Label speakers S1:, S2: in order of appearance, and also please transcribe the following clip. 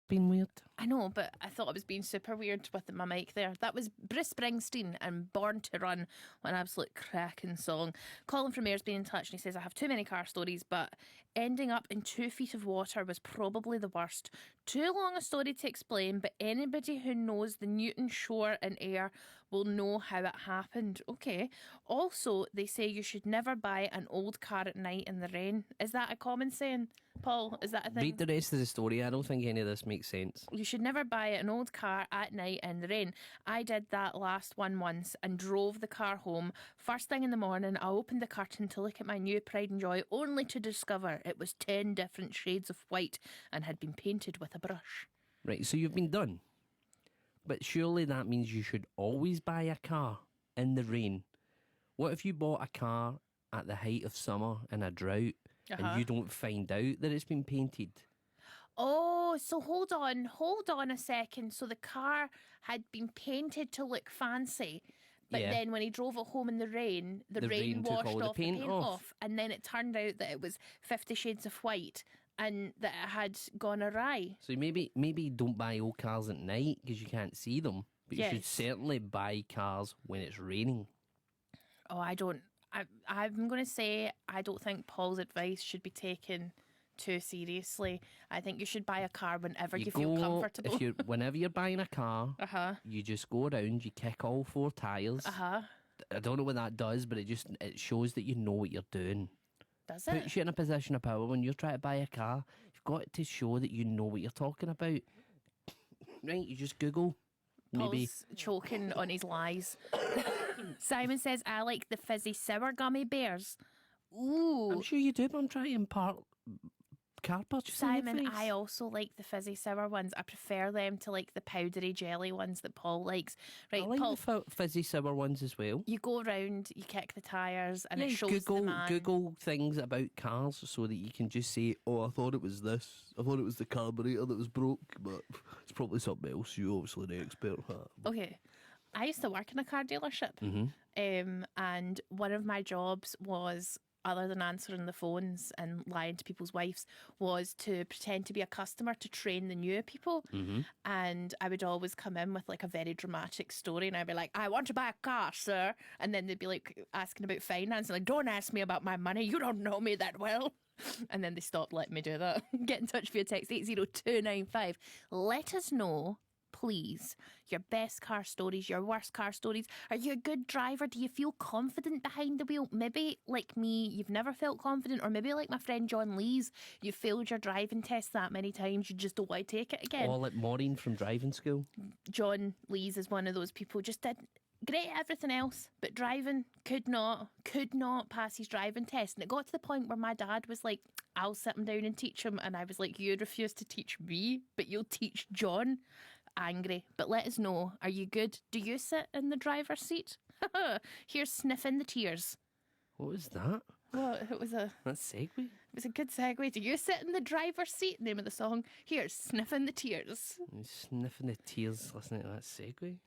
S1: being weird.
S2: I know, but I thought I was being super weird with my mic there. That was Bruce Springsteen and Born to Run, an absolute cracking song. Colin from Ayer's been in touch and he says, I have too many car stories, but ending up in 2 feet of water was probably the worst. Too long a story to explain, but anybody who knows the Newton shore and Ayr will know how it happened. Okay. Also, they say you should never buy an old car at night in the rain. Is that a common saying, Paul? Is that a thing?
S1: Read the rest of the story. I don't think any of this makes sense.
S2: You should never buy an old car at night in the rain. I did that last one once and drove the car home. First thing in the morning, I opened the curtain to look at my new Pride and Joy, only to discover it was 10 different shades of white and had been painted with a brush.
S1: Right, so you've been done. But surely that means you should always buy a car in the rain. What if you bought a car at the height of summer in a drought and you don't find out that it's been painted?
S2: Oh, so hold on a second. So the car had been painted to look fancy, but then when he drove it home in the rain
S1: rain took
S2: washed
S1: all the
S2: off the
S1: paint
S2: paint
S1: off.
S2: off, and then it turned out that it was 50 Shades of White and that it had gone awry.
S1: So maybe don't buy old cars at night because you can't see them. But you should certainly buy cars when it's raining.
S2: Oh, I'm going to say I don't think Paul's advice should be taken too seriously. I think you should buy a car whenever you feel comfortable.
S1: Whenever you're buying a car, you just go around, you kick all 4 tyres. I don't know what that does, but it shows that you know what you're doing.
S2: Does it?
S1: Puts you in a position of power when you're trying to buy a car. You've got to show that you know what you're talking about. Right, you just Google.
S2: Paul's choking on his lies. Simon says, I like the fizzy sour gummy bears. Ooh.
S1: I'm sure you do, but I'm trying to impart car purchasing
S2: Simon,
S1: advice.
S2: I also like the fizzy sour ones. I prefer them to like the powdery jelly ones that Paul likes. Right,
S1: I like
S2: Paul,
S1: the fizzy sour ones as well.
S2: you go around, you kick the tyres, and it shows the man.
S1: Google things about cars so that you can just say, oh, I thought it was this. I thought it was the carburetor that was broke, but it's probably something else. You're obviously the expert.
S2: Okay. I used to work in a car dealership, and one of my jobs was, other than answering the phones and lying to people's wives, was to pretend to be a customer to train the new people. And I would always come in with like a very dramatic story, and I'd be like, I want to buy a car, sir. And then they'd be like asking about finance, and like, don't ask me about my money, you don't know me that well. And then they stopped letting me do that. Get in touch via text 80295. Let us know, please, your best car stories, your worst car stories. Are you a good driver? Do you feel confident behind the wheel? Maybe like me, you've never felt confident, or maybe like my friend John Lees, you failed your driving test that many times you just don't want to take it again.
S1: Or like Maureen from driving school.
S2: John Lees is one of those people, just did great at everything else, but driving could not pass his driving test. And it got to the point where my dad was like, I'll sit him down and teach him. And I was like, you refuse to teach me, but you'll teach John. Angry. But let us know, are you good? Do you sit in the driver's seat? Here's Sniffing the Tears.
S1: What was that?
S2: Well, it was a
S1: segue.
S2: It was a good segue. Do you sit in the driver's seat? Name of the song. Here's Sniffing the Tears.
S1: Sniffing the tears listening to that segue.